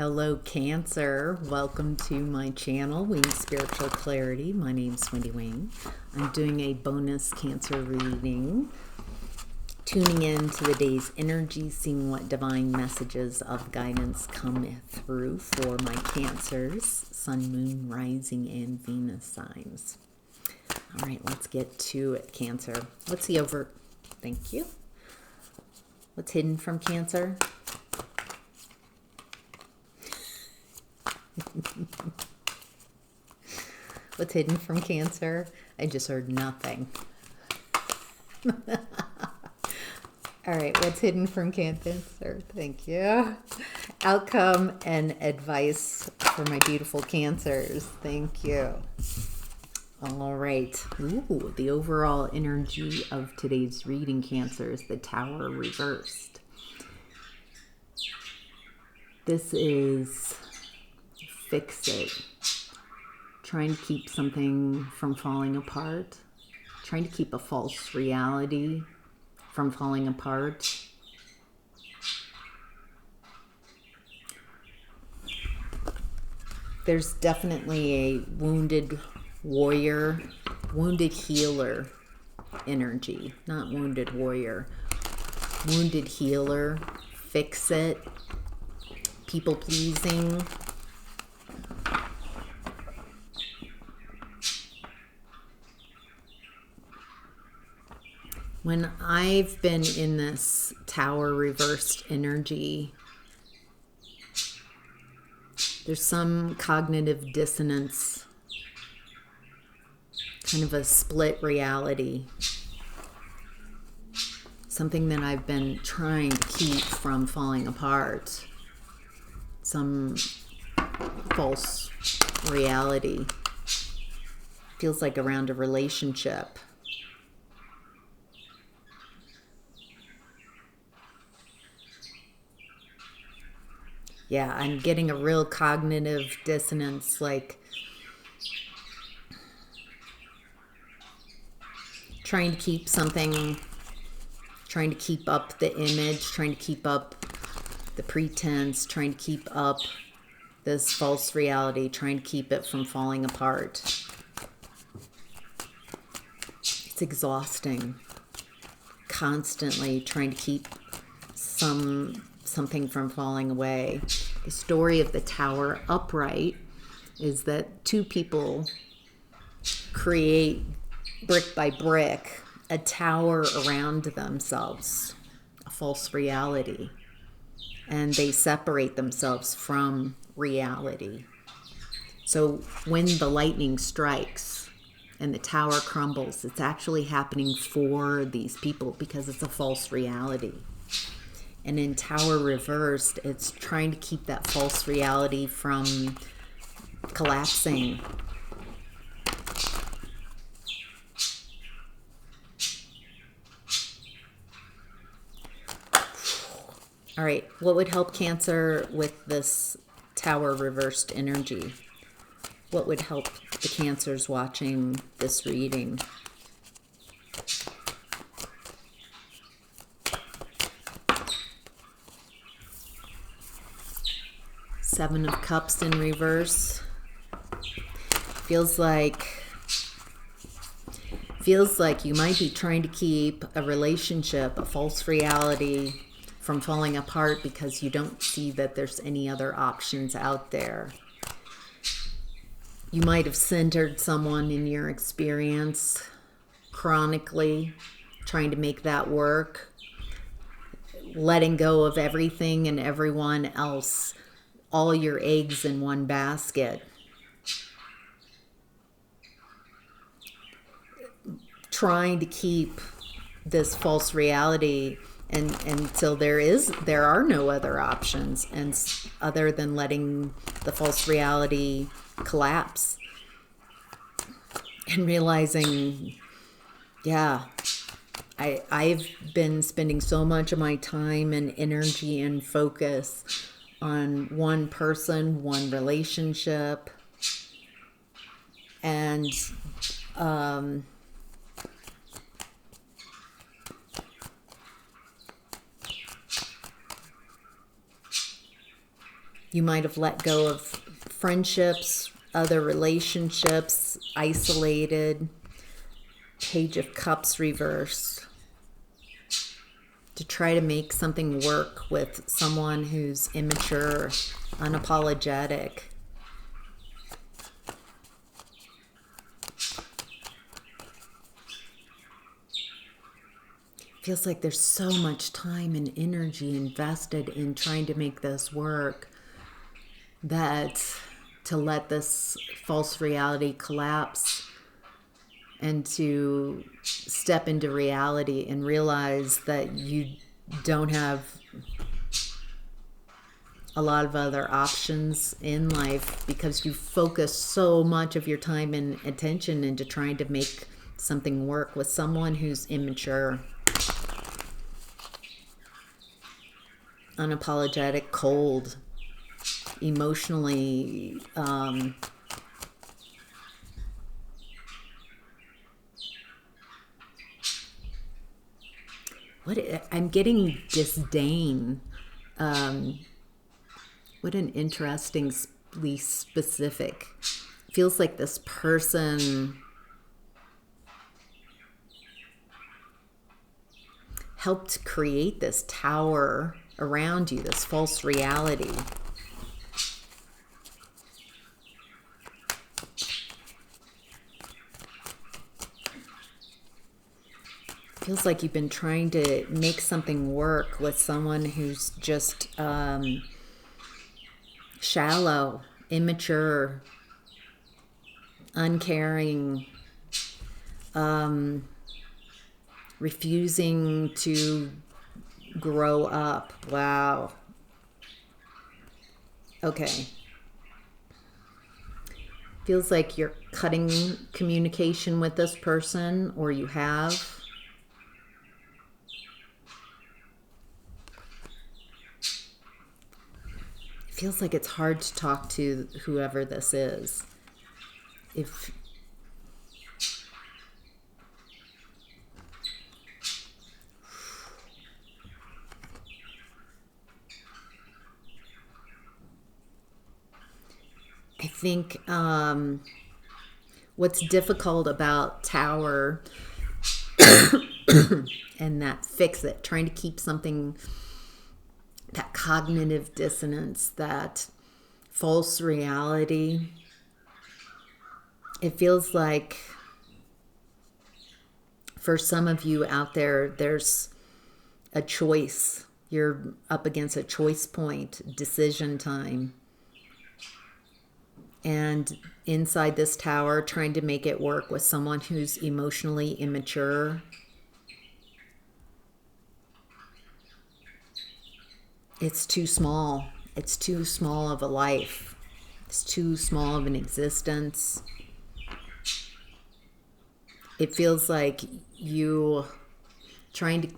Hello, Cancer. Welcome to my channel, Wing Spiritual Clarity. My name's Wendy Wing. I'm doing a bonus Cancer reading, tuning in to the day's energy, seeing what divine messages of guidance come through for my Cancers, Sun, Moon, Rising, and Venus signs. All right, let's get to it, Cancer. What's the Thank you. What's hidden from Cancer? What's hidden from Cancer? I just heard nothing. All right, what's hidden from Cancer? Thank you. Outcome and advice for my beautiful Cancers. Thank you. All right. Ooh, the overall energy of today's reading, Cancer, is the Tower reversed. This is fix it. Trying to keep something from falling apart. Trying to keep a false reality from falling apart. There's definitely a wounded warrior, wounded healer energy. Not wounded warrior. Wounded healer. Fix it. People pleasing. When I've been in this Tower reversed energy, there's some cognitive dissonance, kind of a split reality, something that I've been trying to keep from falling apart, some false reality. Feels like around a relationship. Yeah, I'm getting a real cognitive dissonance, like trying to keep something, trying to keep up the image, trying to keep up the pretense, trying to keep up this false reality, trying to keep it from falling apart. It's exhausting. Constantly trying to keep something from falling away. The story of the Tower upright is that two people create brick by brick a tower around themselves, a false reality, and they separate themselves from reality. So when the lightning strikes and the tower crumbles, it's actually happening for these people because it's a false reality. And in Tower reversed, it's trying to keep that false reality from collapsing. All right, what would help Cancer with this Tower reversed energy? What would help the Cancers watching this reading? Seven of Cups in reverse. Feels like you might be trying to keep a relationship, a false reality, from falling apart because you don't see that there's any other options out there. You might have centered someone in your experience chronically, trying to make that work, letting go of everything and everyone else, all your eggs in one basket. Trying to keep this false reality until there are no other options and other than letting the false reality collapse and realizing, yeah, I've been spending so much of my time and energy and focus on one person, one relationship, and You might have let go of friendships, other relationships, isolated. Page of Cups reversed. To try to make something work with someone who's immature, unapologetic. Feels like there's so much time and energy invested in trying to make this work that to let this false reality collapse and to step into reality and realize that you don't have a lot of other options in life because you focus so much of your time and attention into trying to make something work with someone who's immature, unapologetic, cold, emotionally I'm getting disdain. What an interestingly specific. Feels like this person helped create this tower around you, this false reality. Feels like you've been trying to make something work with someone who's just shallow, immature, uncaring, refusing to grow up. Wow. Okay. Feels like you're cutting communication with this person, or you have. Feels like it's hard to talk to whoever this is. I think what's difficult about Tower and that fix it, trying to keep something, that cognitive dissonance, that false reality, it feels like for some of you out there, there's a choice. You're up against a choice point, decision time. And inside this tower, trying to make it work with someone who's emotionally immature. It's too small. It's too small of a life. It's too small of an existence. It feels like you trying to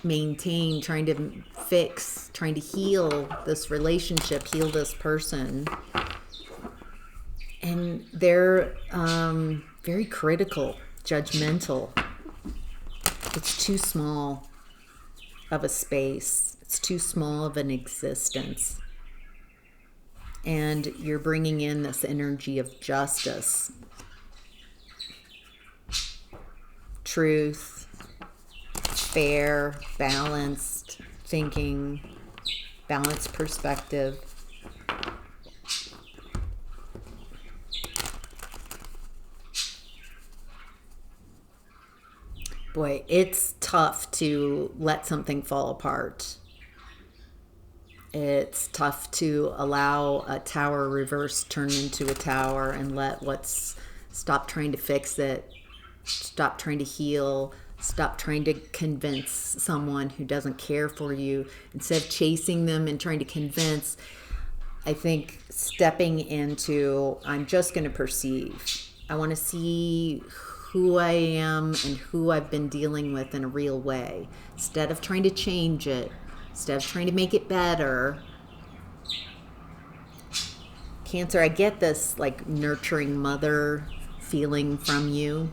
maintain, trying to fix, trying to heal this relationship, heal this person. And they're very critical, judgmental. It's too small of a space. It's too small of an existence. And you're bringing in this energy of justice, truth, fair, balanced thinking, balanced perspective. Boy, it's tough to let something fall apart. It's tough to allow a tower reverse turn into a tower and let stop trying to fix it, stop trying to heal, stop trying to convince someone who doesn't care for you. Instead of chasing them and trying to convince, I think stepping into, I'm just going to perceive. I want to see who I am and who I've been dealing with in a real way. Instead of trying to change it, instead of trying to make it better. Cancer, I get this like nurturing mother feeling from you.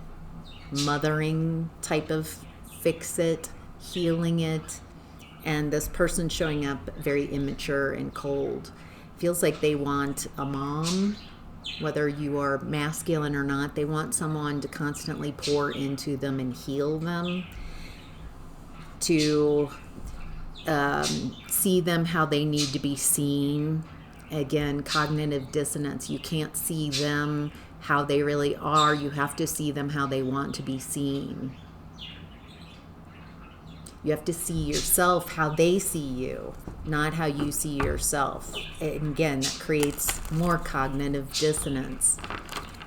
Mothering type of fix it, healing it. And this person showing up very immature and cold. Feels like they want a mom, whether you are masculine or not. They want someone to constantly pour into them and heal them, to see them how they need to be seen. Again, cognitive dissonance. You can't see them how they really are. You have to see them how they want to be seen. You have to see yourself how they see you, not how you see yourself. And again, that creates more cognitive dissonance.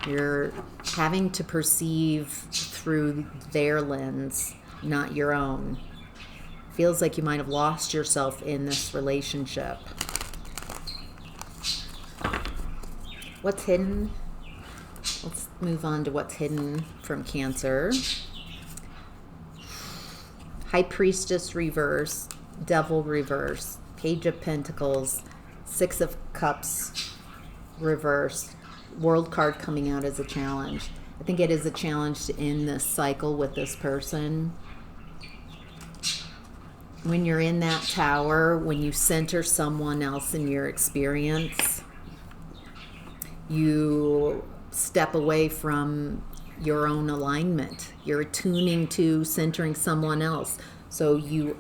You're having to perceive through their lens, not your own. Feels like you might have lost yourself in this relationship. What's hidden? Let's move on to what's hidden from Cancer. High Priestess reverse, Devil reverse, Page of Pentacles, Six of Cups reverse, World card coming out as a challenge. I think it is a challenge to end this cycle with this person. When you're in that tower, when you center someone else in your experience, you step away from your own alignment. You're attuning to centering someone else. So you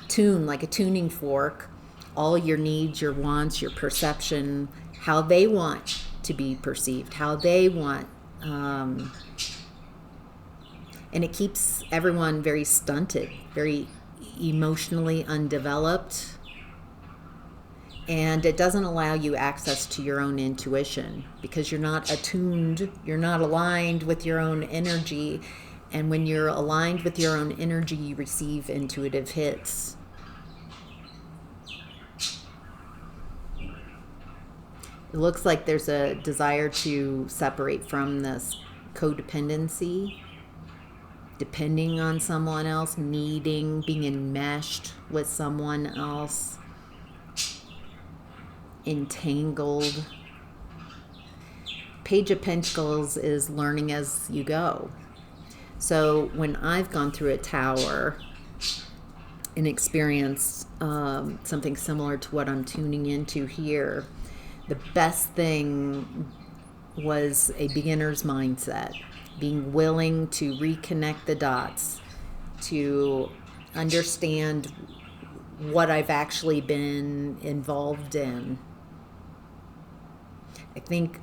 tune like a tuning fork, all your needs, your wants, your perception, how they want to be perceived, how they want, and it keeps everyone very stunted, very emotionally undeveloped, and it doesn't allow you access to your own intuition because you're not attuned, you're not aligned with your own energy. And when you're aligned with your own energy, you receive intuitive hits. It looks like there's a desire to separate from this codependency, depending on someone else, needing, being enmeshed with someone else, entangled. Page of Pentacles is learning as you go. So when I've gone through a tower and experienced something similar to what I'm tuning into here, the best thing was a beginner's mindset, being willing to reconnect the dots, to understand what I've actually been involved in. I think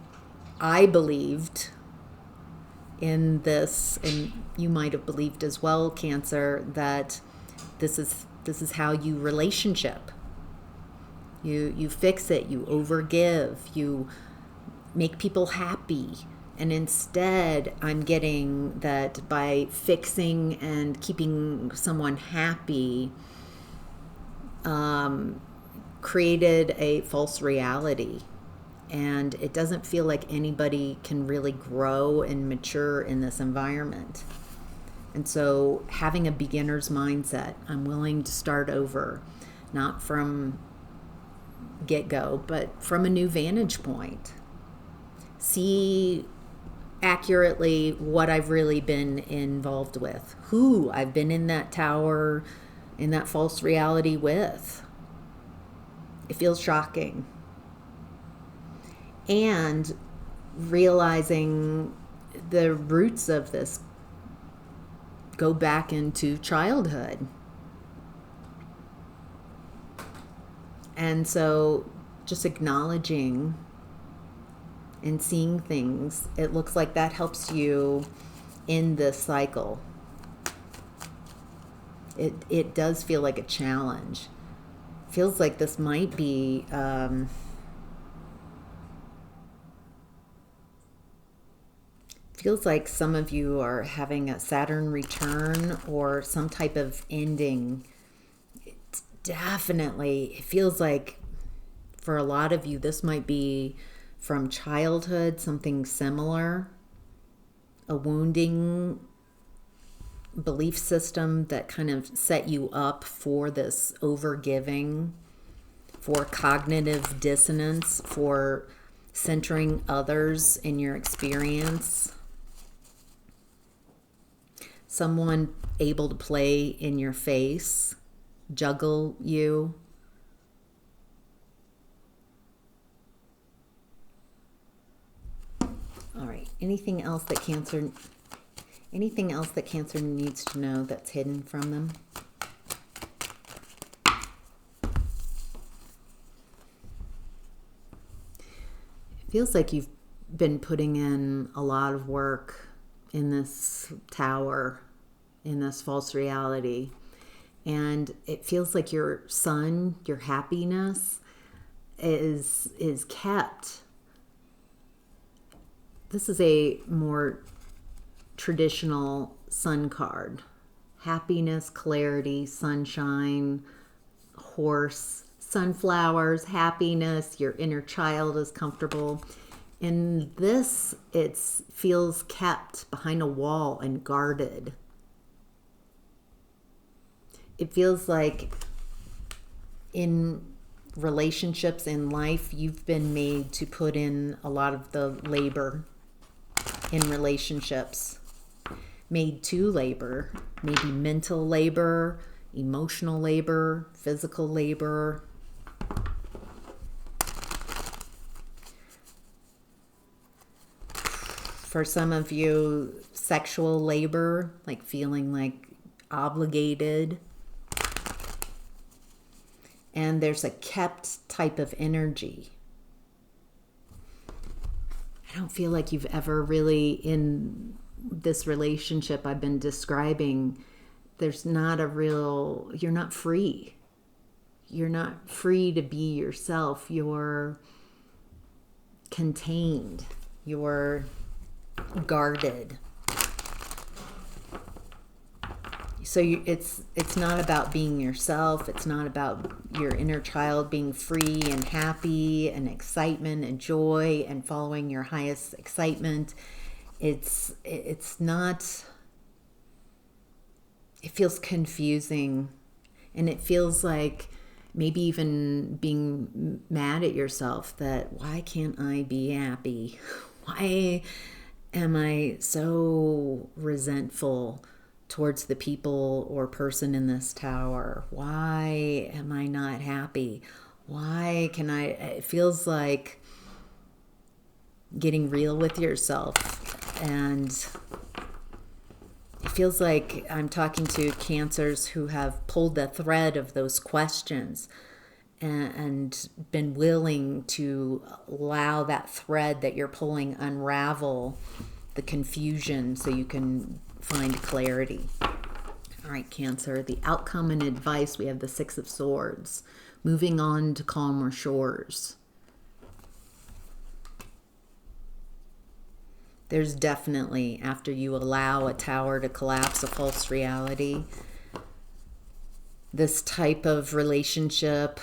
I believed in this, and you might have believed as well, Cancer, that this is how you relationship. You fix it, you overgive, you make people happy. And instead, I'm getting that by fixing and keeping someone happy, created a false reality. And it doesn't feel like anybody can really grow and mature in this environment. And so having a beginner's mindset, I'm willing to start over, not from get-go, but from a new vantage point. See accurately what I've really been involved with, who I've been in that tower, in that false reality with. It feels shocking. And realizing the roots of this go back into childhood. And so just acknowledging and seeing things, it looks like that helps you in this cycle. It does feel like a challenge. Feels like this might be feels like some of you are having a Saturn return or some type of ending. It's definitely, it feels like for a lot of you, this might be from childhood, something similar, a wounding belief system that kind of set you up for this overgiving, for cognitive dissonance, for centering others in your experience. Someone able to play in your face, juggle you. All right. Anything else that Cancer needs to know that's hidden from them? It feels like you've been putting in a lot of work in this tower, in this false reality. And it feels like your sun, your happiness is kept. This is a more traditional sun card. Happiness, clarity, sunshine, horse, sunflowers, happiness, your inner child is comfortable. In this, it feels kept behind a wall and guarded. It feels like in relationships in life, you've been made to put in a lot of the labor in relationships. Made to labor, maybe mental labor, emotional labor, physical labor. For some of you, sexual labor, like feeling like obligated. And there's a kept type of energy. I don't feel like you've ever really, in this relationship I've been describing, there's not a real, you're not free. You're not free to be yourself. You're contained. You're guarded. So it's not about being yourself. It's not about your inner child being free and happy and excitement and joy and following your highest excitement. It's not. It feels confusing, and it feels like maybe even being mad at yourself that why can't I be happy? Why am I so resentful towards the people or person in this tower? Why am I not happy? Why can I? It feels like getting real with yourself, and it feels like I'm talking to Cancers who have pulled the thread of those questions and been willing to allow that thread that you're pulling unravel the confusion so you can find clarity. All right, Cancer, the outcome and advice, we have the Six of Swords, moving on to calmer shores. There's definitely, after you allow a tower to collapse, a false reality, this type of relationship,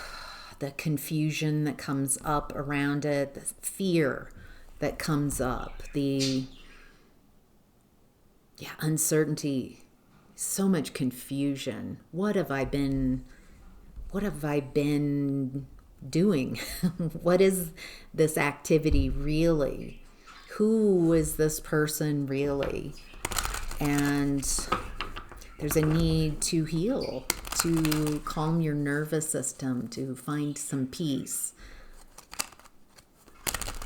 the confusion that comes up around it, the fear that comes up, the uncertainty, so much confusion. What have I been doing? What is this activity really? Who is this person really? And there's a need to heal, to calm your nervous system, to find some peace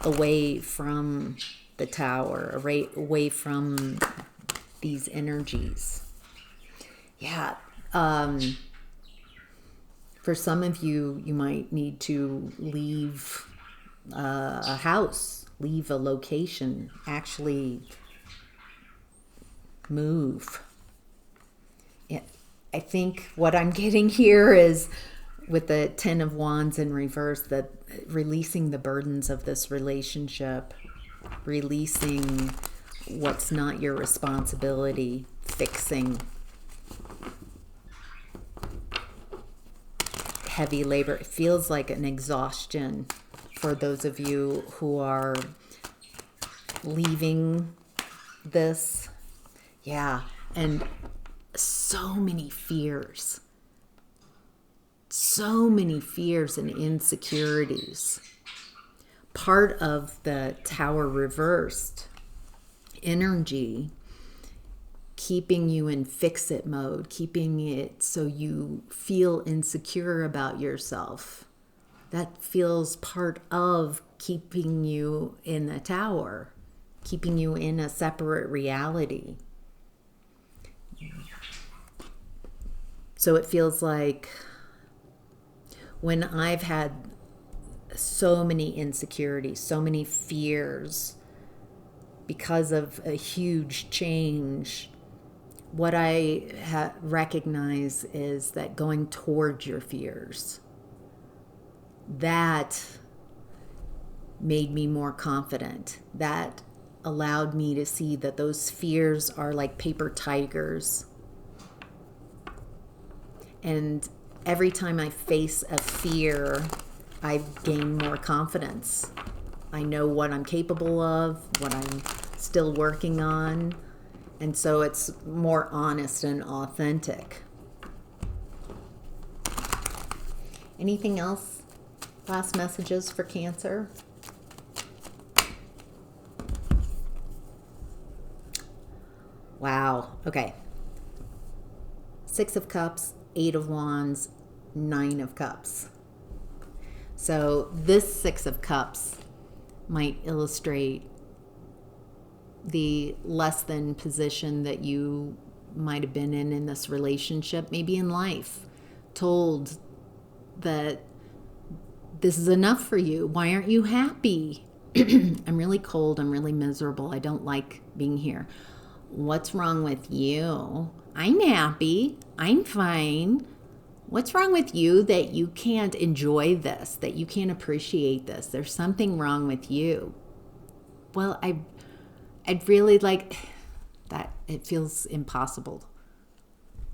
away from the tower, away from these energies. Yeah. For some of you, you might need to leave a house, leave a location, actually move. I think what I'm getting here is with the Ten of Wands in reverse, that releasing the burdens of this relationship, releasing what's not your responsibility, fixing heavy labor. It feels like an exhaustion for those of you who are leaving this. Yeah, and so many fears and insecurities. Part of the Tower reversed energy, keeping you in fix-it mode, keeping it so you feel insecure about yourself. That feels part of keeping you in the Tower. keeping you in a separate reality. So it feels like when I've had so many insecurities, so many fears because of a huge change, what I recognize is that going towards your fears, that made me more confident. That allowed me to see that those fears are like paper tigers. And every time I face a fear, I gain more confidence. I know what I'm capable of, what I'm still working on. And so it's more honest and authentic. Anything else? Last messages for Cancer? Wow. Okay. 6 of Cups, 8 of Wands, 9 of Cups. So this 6 of Cups might illustrate the less than position that you might have been in this relationship, maybe in life, told that this is enough for you. Why aren't you happy? I'm really cold. I'm really miserable. I don't like being here. What's wrong with you? I'm happy. I'm fine. What's wrong with you that you can't enjoy this, that you can't appreciate this? There's something wrong with you. Well, I'd really like that. It feels impossible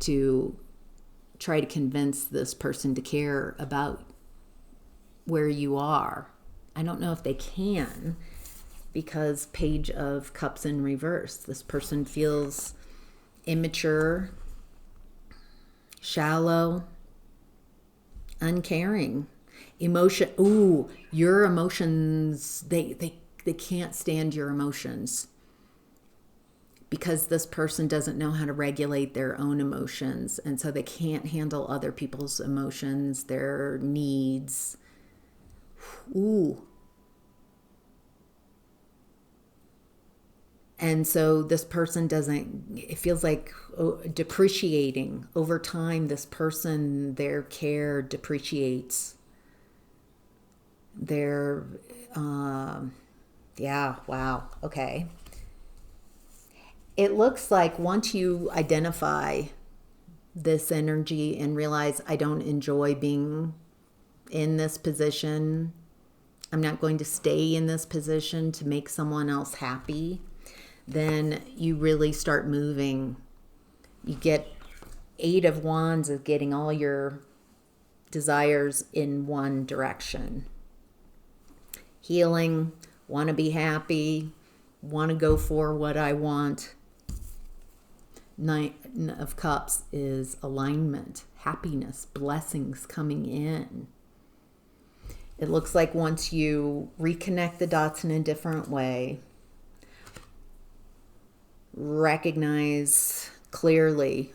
to try to convince this person to care about where you are. I don't know if they can, because Page of Cups in reverse. This person feels immature, shallow, uncaring. Your emotions, they can't stand your emotions, because this person doesn't know how to regulate their own emotions, and so they can't handle other people's emotions, their needs. And so this person it feels like depreciating. Over time, this person, their care depreciates. Their, wow, okay. It looks like once you identify this energy and realize, I don't enjoy being in this position, I'm not going to stay in this position to make someone else happy, then you really start moving. You get 8 of Wands of getting all your desires in one direction. Healing, want to be happy, want to go for what I want. 9 of Cups is alignment, happiness, blessings coming in. It looks like once you reconnect the dots in a different way, recognize clearly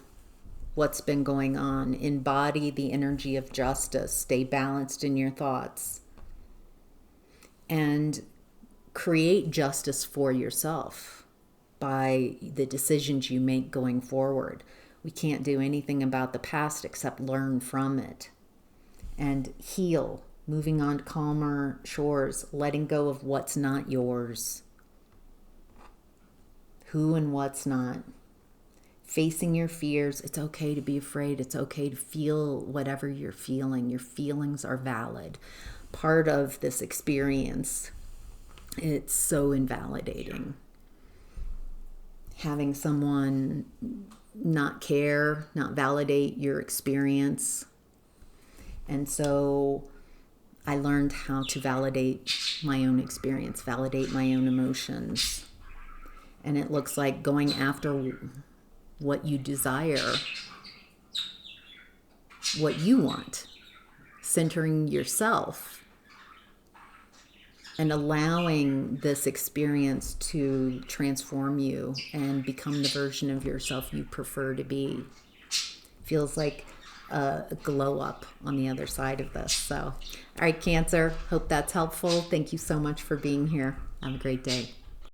what's been going on, embody the energy of justice, stay balanced in your thoughts, and create justice for yourself by the decisions you make going forward. We can't do anything about the past except learn from it and heal, moving on to calmer shores, letting go of what's not yours, who and what's not. Facing your fears. It's okay to be afraid. It's okay to feel whatever you're feeling. Your feelings are valid. Part of this experience, it's so invalidating. Having someone not care, not validate your experience. And so I learned how to validate my own experience, validate my own emotions. And it looks like going after what you desire, what you want, centering yourself, and allowing this experience to transform you and become the version of yourself you prefer to be. Feels like a glow up on the other side of this. So, all right, Cancer, hope that's helpful. Thank you so much for being here. Have a great day.